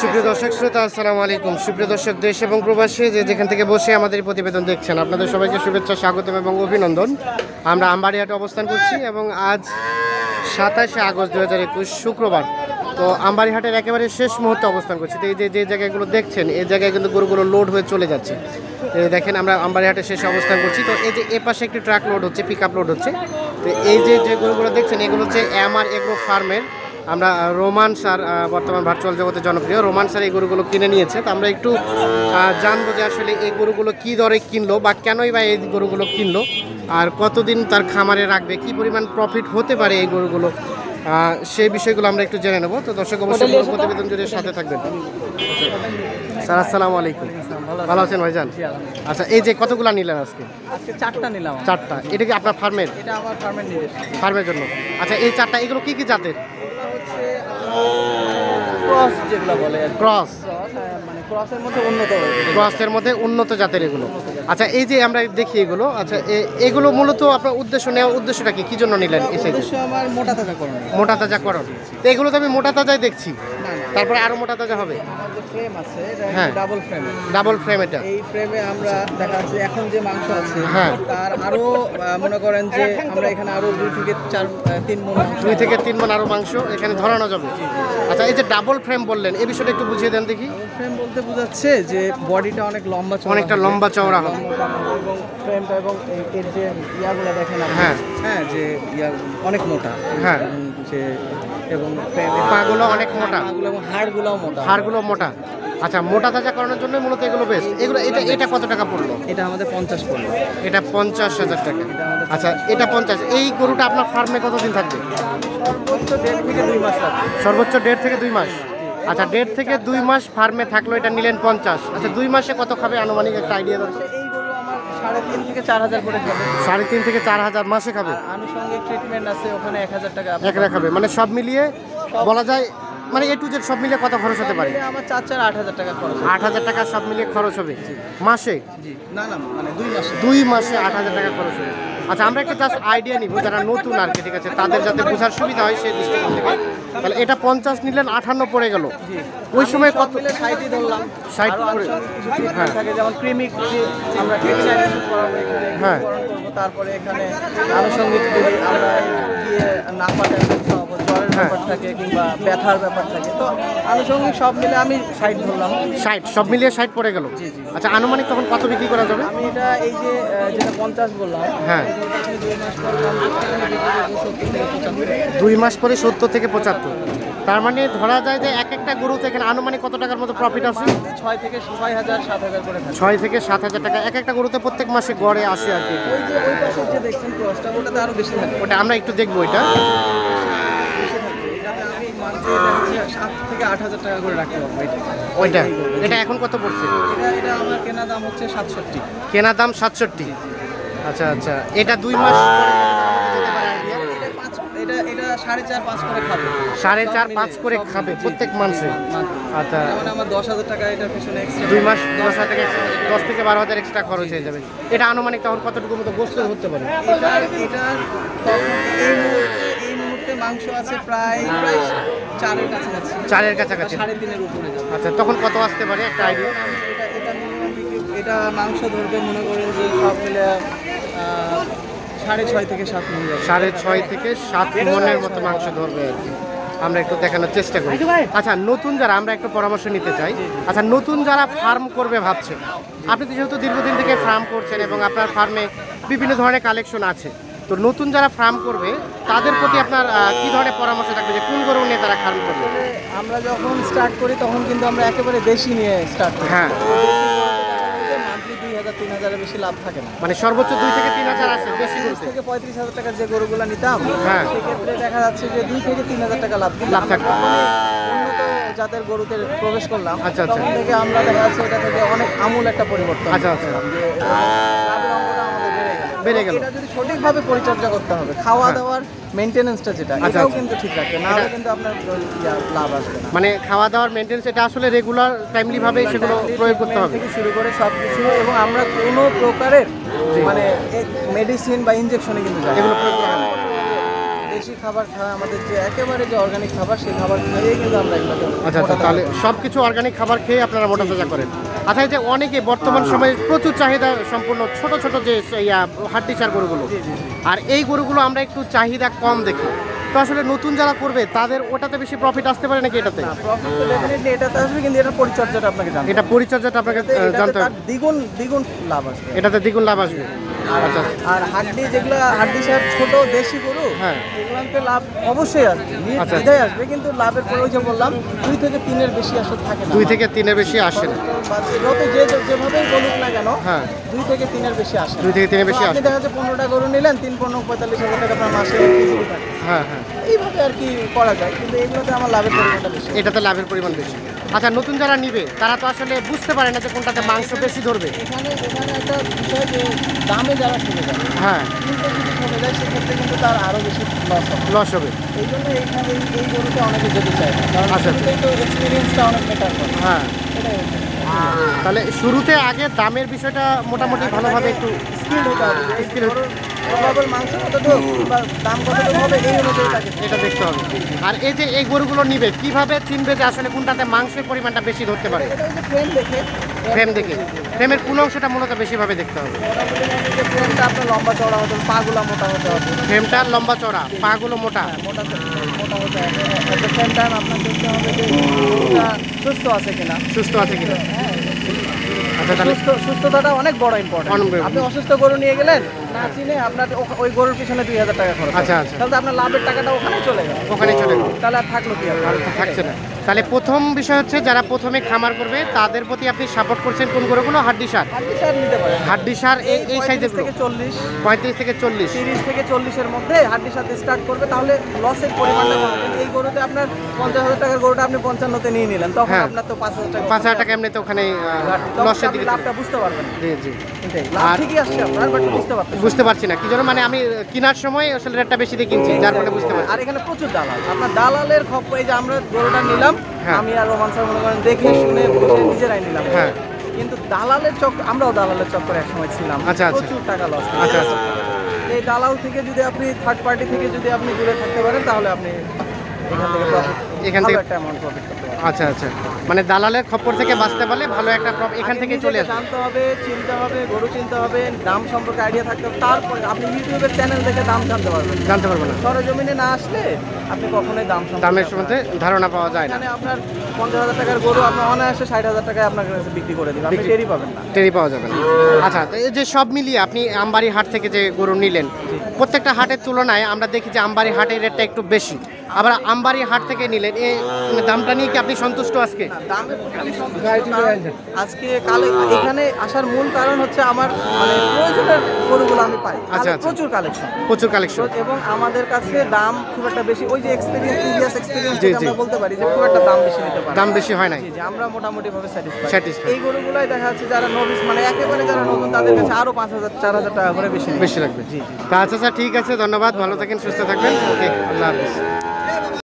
সুপ্রিয় দর্শক শ্রোতা, আসসালামু আলাইকুম। সুপ্রিয় দর্শক, দেশ এবং প্রবাসী যে যেখান থেকে বসে আমাদের এই প্রতিবেদন দেখছেন, আপনাদের সবাইকে শুভেচ্ছা, স্বাগতম এবং অভিনন্দন। আমরা আমবাড়িহাটে অবস্থান করছি এবং আজ 27শে আগস্ট 2021 শুক্রবার। তো আমবাড়িহাটের একেবারে শেষ মুহূর্তে অবস্থান করছি। তো এই যে জায়গাগুলো দেখছেন, এই জায়গায় কিন্তু গরুগুলো লোড হয়ে চলে যাচ্ছে। দেখেন, আমরা আমবাড়িহাটের শেষে অবস্থান করছি। তো এই যে এ পাশে একটি ট্রাক লোড হচ্ছে, পিক আপ লোড হচ্ছে। তো এই যে গরুগুলো দেখছেন, এগুলো হচ্ছে এমআর এগ্রো ফার্মের। আমরা রোমান স্যার, বর্তমান ভার্চুয়াল জগতে জনপ্রিয় রোমান স্যার এই গরুগুলো কিনে নিয়েছে। তো আমরা একটু জানবো যে আসলে এই গরুগুলো কী দরে কিনলো বা কেনই বা এই গরুগুলো কিনলো, আর কতদিন তার খামারে রাখবে, কি পরিমাণ প্রফিট হতে পারে এই গরুগুলো, সেই বিষয়গুলো আমরা একটু জেনে নেবো। তো দর্শক অবশ্যই প্রতিবেদন জুড়ে সাথে থাকবেন। স্যার আসসালামু আলাইকুম, ভালো আছেন ভাইজান? আচ্ছা, এই যে কতগুলো নিলেন আজকে? চারটা নিলাম। চারটা? এটা কি আপনার ফার্মের? এটা আমার ফার্মের নিজস্ব, ফার্মের জন্য। আচ্ছা, এই চারটা এগুলো কি কি জাতের? ক্রস যেগুলো বলে, ক্রস, মানে ক্রসের মধ্যে উন্নত, ক্রসের মধ্যে উন্নত জাতের এগুলো। আচ্ছা, এই যে আমরা দেখি এগুলো, আচ্ছা এগুলো মূলত আপনার উদ্দেশ্য নেওয়ার উদ্দেশ্যটা কি জন্য নিলেন? উদ্দেশ্য আমার মোটা তাজা করণ। মোটা তাজা করণ। তো এগুলো তো আমি মোটা তাজাই দেখছি, তারপরে আরো মোটা তাজা হবে। ফ্রেম আছে, হ্যাঁ, ডাবল ফ্রেম। Double frame. এটা এই ফ্রেমে আমরা দেখা যাচ্ছে এখন যে মাংস আছে, হ্যাঁ, তার আরো মনে করেন যে আমরা এখানে আরো 2 থেকে 3 মণ, 2 থেকে 3 মণ আরো মাংস এখানে ধরানো যাবে। আচ্ছা, এই যে ডাবল ফ্রেম বললেন, এই বিষয়টা একটু বুঝিয়ে দেন দেখি। ফ্রেম বলতে বোঝাচ্ছে যে বডিটা অনেক লম্বা চওড়া, অনেকটা লম্বা চওড়া হবে এবং ফ্রেমটা এবং এর যে ইয়াগুলো দেখেন আপনি, হ্যাঁ হ্যাঁ, যে ইয়া অনেক মোটা, হ্যাঁ, যে এবং পাগুলো অনেক মোটা, পাগুলো এবং হাড়গুলোও মোটা, হাড়গুলো মোটা। আচ্ছা, মোটা তাজা করানোর জন্য মূলত এগুলো বেস্ট। এগুলো এটা কত টাকা পড়লো? এটা আমাদের 50 পড়লো। এটা 50,000 টাকা। আচ্ছা, এটা 50। এই গরুটা আপনার ফার্মে কতদিন থাকবে? সর্বোচ্চ 1.5 থেকে 2 মাস লাগবে। সর্বোচ্চ 1.5 থেকে 2 মাস। আচ্ছা, 1.5 থেকে 2 মাস ফার্মে থাকলো, এটা নিলেন 50। আচ্ছা, 2 মাসে কত খাবে আনুমানিক একটা আইডিয়া দেন? এই গরু আমার 3.5 থেকে 4,000 করে খাবে। 3.5 থেকে 4,000 মাসে খাবে। আনুষঙ্গিক ট্রিটমেন্ট আছে, ওখানে 1,000 টাকা একরা খাবে। মানে সব মিলিয়ে বলা যায়, মানে এ টু জেড সব মিলিয়ে কত খরচ হতে পারে? আমার 8,000 টাকা খরচ। 8,000 টাকা সব মিলিয়ে খরচ হবে মাসে? জি, না মানে 2 মাসে। 2 মাসে 8,000 টাকা খরচ হবে। আচ্ছা, আমরা একটা জাস্ট আইডিয়া নিব, যারা নতুন আর কি, ঠিক আছে, তাদের যাতে বোঝার সুবিধা হয় সেই দৃষ্টিকোণ থেকে। তাহলে এটা 50 নিলেন, 58 পড়ে গেল। ওই সময় কত? 60ই ধরলাম। 60 পড়ে, হ্যাঁ, থাকে যেমন ক্রিমিক আমরা ট্রিটমেন্ট করাবো এখানে, হ্যাঁ, করব। তারপরে এখানে আনুষঙ্গিক আমরা গিয়ে নাপাটা খাওয়াবো, জ্বরের ব্যাপার থাকে কিংবা ব্যথার ব্যাপার থাকে, তো আনুষঙ্গিক সব মিলে আমি 60 ধরলাম। 60 সব মিলিয়ে 60 পড়ে গেল। আচ্ছা, আনুমানিক তখন কত বিক্রি করা যাবে? আমি এটা এই যে যেটা 50 বললাম, হ্যাঁ, 2 মাস পর 2 মাস পরে 70 থেকে 75। তার মানে ধরা যায় যে এক একটা গরুতে এখানে আনুমানিক কত টাকার মতো প্রফিট আছে? 6 থেকে 6,000 7,000 করে থাকে। 6 থেকে 7,000 টাকা এক একটা গরুতে প্রত্যেক মাসে গড়ে আসে আর কি। ওই যে ওই পাশে যে দেখছেন ক্রসটা, ওটাতে আরো বেশি থাকে। ওটা আমরা একটু দেখবো। এটা এটাতে আমি মান্থলি 7 থেকে 8,000 টাকা করে রাখতে পারবো। এটা এখন কত পড়ছে? এটা আমার কেনা দাম হচ্ছে 67। কেনা দাম 67। আচ্ছা আচ্ছা, এটা 2 মাস পরে যেতে পারে আইডিয়া? এটা 4.5-5 করে খাবে। 4.5-5 করে খাবে প্রত্যেক মাসে। আচ্ছা, মানে আমার 10,000 টাকা এটার পিছনে এক্সট্রা। 2 মাস 10,000 টাকা, 10 থেকে 12,000 এক্সট্রা খরচ হয়ে যাবে। এটা আনুমানিক তখন কতটুকু মতো গোস্ত ধরতে পারে? এই মুহূর্তে মাংস আছে প্রায় 4-এর কাছাকাছি। 4-এর কাছাকাছি, 3.5-এর উপরে যাবে। আচ্ছা, তখন কত আসতে পারে একটা আইডিয়া? এটা মাংস ধরবে মনে করেন যে সব মিলে 6.5 থেকে 7 মণ যাবে। 6.5 থেকে 7 মণের মতো মাংস ধরবে আর কি। আমরা একটু দেখানোর চেষ্টা করি। আচ্ছা, নতুন যারা, আমরা একটু পরামর্শ নিতে চাই। আচ্ছা, নতুন যারা ফার্ম করবে ভাবছে, আপনি তো যেহেতু দীর্ঘদিন থেকে ফার্ম করছেন এবং আপনার ফার্মে বিভিন্ন ধরনের কালেকশন আছে, তো নতুন যারা ফার্ম করবে তাদের প্রতি আপনার কি ধরনের পরামর্শ থাকবে যে কোন গরু নিয়ে তারা ফার্ম করবে? আমরা যখন স্টার্ট করি তখন কিন্তু আমরা একেবারে দেশি নিয়ে স্টার্ট করি। হ্যাঁ, মান্থলি 2,000-3,000-এর বেশি লাভ থাকে না। মানে সর্বোচ্চ 2 থেকে 3,000 আসে দেশি 30 গরুতে। থেকে 35,000 টাকার যে গরুগুলো নিতাম, হ্যাঁ, সেক্ষেত্রে দেখা যাচ্ছে যে 2 থেকে 3,000 টাকা লাভ থাকবে। উন্নত জাতের গরুতে প্রবেশ করলাম, আচ্ছা আচ্ছা, তখন থেকে আমরা দেখা যাচ্ছে এটা থেকে অনেক আমূল একটা পরিবর্তন। আচ্ছা আচ্ছা, লাভের অঙ্কটা আমাদের বেড়ে গেল। এটা যদি সঠিকভাবে পরিচর্যা করতে হবে, খাওয়া দাওয়ার মেইনটেনেন্সটা যেটা, এটাও কিন্তু ঠিক রাখতে না হলে কিন্তু আপনার লাভ আসবে না। মানে খাওয়া দাওয়ার মেইনটেন্স এটা আসলে রেগুলার টাইমলি ভাবে সেগুলো প্রয়োগ করতে হবে থেকে শুরু করে সব কিছু, এবং আমরা কোনো প্রকারের মানে মেডিসিন বা ইনজেকশনে কিন্তু যাই এগুলো প্রয়োগ করা হয় না। দেশি খাবার খাওয়া, আমাদের যে একেবারে যে অর্গানিক খাবার সেই খাবার খেয়েই কিন্তু আমরা এগুলোকে আচ্ছা আচ্ছা, তাহলে সব কিছু অর্গানিক খাবার খেয়ে আপনারা মোটা তাজা করেন। আচ্ছা, এই যে অনেকে বর্তমান সময়ে প্রচুর চাহিদা সম্পূর্ণ ছোট ছোট যে হাড্ডি সার গরুগুলো, জি জি জি। আর এই গরুগুলো আমরা একটু চাহিদা কম দেখি, তো আসলে নতুন যারা করবে তাদের ওটাতে বেশি প্রফিট আসতে পারে নাকি এটাতে? না, প্রফিট তো ডেফিনেটলি এটাতে আসবে, কিন্তু এটার পরিচর্যাটা আপনাকে জানতে হবে। এটা পরিচর্যাটা আপনাকে এটাতে জানতে তার হবে, দ্বিগুণ দ্বিগুণ লাভ আসবে। এটাতে দ্বিগুণ লাভ আসবে। আচ্ছা আচ্ছা, আর হাড্ডি যেগুলো হাড্ডি সার ছোট দেশি গরু, হ্যাঁ। এগুলোতে লাভ অবশ্যই আসবে, আচ্ছা। নির্দ্বিধায় আসবে, কিন্তু লাভের পরে ওই যে বললাম 2 থেকে 3-এর বেশি আসলে থাকে না। 2 থেকে 3-এর বেশি আসে না। যত যেভাবেই বলুক না কেন, হ্যাঁ, 2 থেকে 3-এর বেশি আসে না। 2 থেকে 3-এর বেশি তো আপনি আসে। দেখা যাচ্ছে 15টা গরু নিলেন, 3-15-45,000 টাকা আপনার মাসে ইজিলি থাকে। হ্যাঁ হ্যাঁ, এইভাবে আর কি করা যায়, কিন্তু এগুলোতে আমার লাভের পরিমাণটা বেশি। এটাতে লাভের পরিমাণ বেশি। আচ্ছা, নতুন যারা নিবে তারা তো আসলে বুঝতে পারে না যে কোনটাতে মাংস বেশি ধরবে। এখানে একটা বিষয় যে দামে যারা কিনে যায়, হ্যাঁ, কিনতে যদি কমে যায় সেক্ষেত্রে কিন্তু তার আরও বেশি লস হবে। লস হবে। এই জন্য এইখানে এই গরুতে অনেকে যেতে চায় না, কারণ আচ্ছা, শুরুতেই তো এক্সপিরিয়েন্সটা অনেক বেটার করে। হ্যাঁ, এটাই হচ্ছে। তাহলে শুরুতে আগে দামের বিষয়টা মোটামুটি ভালোভাবে একটু স্কিল হতে হবে, এই Skill হতে- গরুর প্রবাবল মাংস কতটুকু বা দাম কতটুকু হবে এই অনুযায়ী তাকে এটা দেখতে হবে। আর এই যে এই গরুগুলো নিবে কিভাবে চিনবে যে আসলে কোনটাতে মাংসের পরিমাণটা বেশি ধরতে পারে? এটা ওই যে ফ্রেম দেখে, ফ্রেম দেখে, ফ্রেমের কোন অংশটা মূলত বেশিভাবে দেখতে হবে? মোটামুটি মানে যে ফ্রেমটা আপনার লম্বা চওড়া হতে হবে, পাগুলা মোটা হতে হবে। ফ্রেমটা লম্বা চড়া, পাগুলো মোটা। হ্যাঁ, মোটা হতে হবে। এট দ্য সেম টাইম আপনার দেখতে হবে যে গরুটা সুস্থ আছে কিনা। সুস্থ আছে কিনা। হ্যাঁ, আচ্ছা, তাহলে সুস্থতাটা অনেক বড় ইম্পর্টেন্ট। অনেক বড়। আপনি অসুস্থ গরু নিয়ে গেলেন, না চিনে আপনার ওই গরুর পিছনে 2,000 টাকা খরচ হবে। আচ্ছা, আচ্ছা। তাহলে তো আপনার লাভের টাকাটা ওখানে চলে গেল, ওখানে চলে গেল, তাহলে আর থাকলো কি আর তো থাকছে না। তাহলে প্রথম বিষয় হচ্ছে যারা প্রথমে খামার করবে তাদের প্রতি আপনি সাপোর্ট করছেন কোন গরুগুলো? হাড্ডি সার। হাড্ডি সার নিতে পারেন। হাড্ডি সার এই সাইজের 35 থেকে 40, 35 থেকে 40। 30 থেকে 40-এর মধ্যে হাড্ডি সাথে স্টার্ট করবে, তাহলে লসের পরিমাণটা কম হবে। এই গরুতে আপনার 50,000 টাকার গরুটা আপনি 55-তে নিয়ে নিলেন, তখন হ্যাঁ। আপনার তো 5,000 টাকা 5,000 টাকা এমনিতে ওখানে তখন লসের আপনি দিকে। লাভটা বুঝতে পারবেন। জি জি, এটাই লাভ আর- ঠিকই আসছে আপনার, বাট বুঝতে পারতেন। বুঝতে পারছি না কি জন্য, মানে আমি কেনার সময় আসলে রেটটা বেশি দিয়ে কিনছি, যার ফলে বুঝতে পারছি। আর এখানে প্রচুর দালাল, আপনার দালালের খপ্পর। এই যে আমরা গরুটা নিলাম, হ্যাঁ। আমি আর রোমান স্যার মনে করেন দেখে শুনে বুঝে নিজেরাই নিলাম। হ্যাঁ। কিন্তু দালালের আমরাও দালালের চক্করে একসময় ছিলাম। আচ্ছা, আচ্ছা। প্রচুর টাকা লস। আচ্ছা, আচ্ছা। এই দালাল থেকে যদি আপনি থার্ড পার্টি থেকে যদি আপনি দূরে থাকতে পারেন, তাহলে আপনি এখান থেকে প্রফিট, এখান ভালো থেকে- একটা অ্যামাউন্ট প্রফিট করতে পারেন। আচ্ছা আচ্ছা, মানে দালালের খপ্পর থেকে বাঁচতে পারলে ভালো একটা এখান আগে থেকে নিজেকে চলে আসবে। জানতে হবে, চিনতে হবে, গরু চিনতে হবে, দাম সম্পর্কে আইডিয়া থাকতে হবে, তারপরে আপনি ইউটিউবের চ্যানেল দেখে দাম জানতে পারবেন। জানতে পারবো না, সরজমিনে না আসলে আপনি কখনোই দাম দামের সম্বন্ধে ধারণা পাওয়া যায় না, এখানে আপনার 50,000 টাকার গরু আপনার অনায়াসে 60,000 টাকায় আপনার কাছে বিক্রি করে দিবে, আপনি বিক্রি- টেরই পাবেন না। টেরি পাওয়া যাবে না। আচ্ছা, তো এই যে সব মিলিয়ে আপনি আমবাড়ি হাট থেকে যে গরু নিলেন, প্রত্যেকটা হাটের তুলনায় আমরা দেখি যে আমবাড়ি হাটের রেটটা একটু বেশি, আবার আমবাড়ি হাট থেকে নিলেন এই দামটা নিয়ে কি আপনি সন্তুষ্ট আজকে? দামের প্রতি আমি সন্তুষ্ট, কারণ আজকে কালে এখানে আসার মূল কারণ হচ্ছে আমার মানে প্রয়োজনের গরুগুলো আমি পাই। আচ্ছা, আর আচ্ছা। প্রচুর কালেকশন, প্রচুর কালেকশন। এবং আমাদের কাছে দাম খুব একটা বেশি, ওই যে প্রিভিয়াস এক্সপিরিয়েন্স জি, জি। আমরা বলতে পারি যে খুব একটা দাম বেশি নিতে পারি। দাম বেশি হয় নাই। জি জি, আমরা মোটামুটি ভাবে Satisfied। স্যাটিসফাই। এই গরুগুলাই দেখা যাচ্ছে যারা নবিস মানে একেবারে যারা নতুন, তাদের কাছে আরো 5,000-4,000 টাকা করে বেশি নেবে। বেশি লাগবে। জি জি। তা আচ্ছা স্যার, ঠিক আছে, ধন্যবাদ, ভালো থাকেন, সুস্থ থাকবেন। ওকে, আল্লাহ হাফিজ।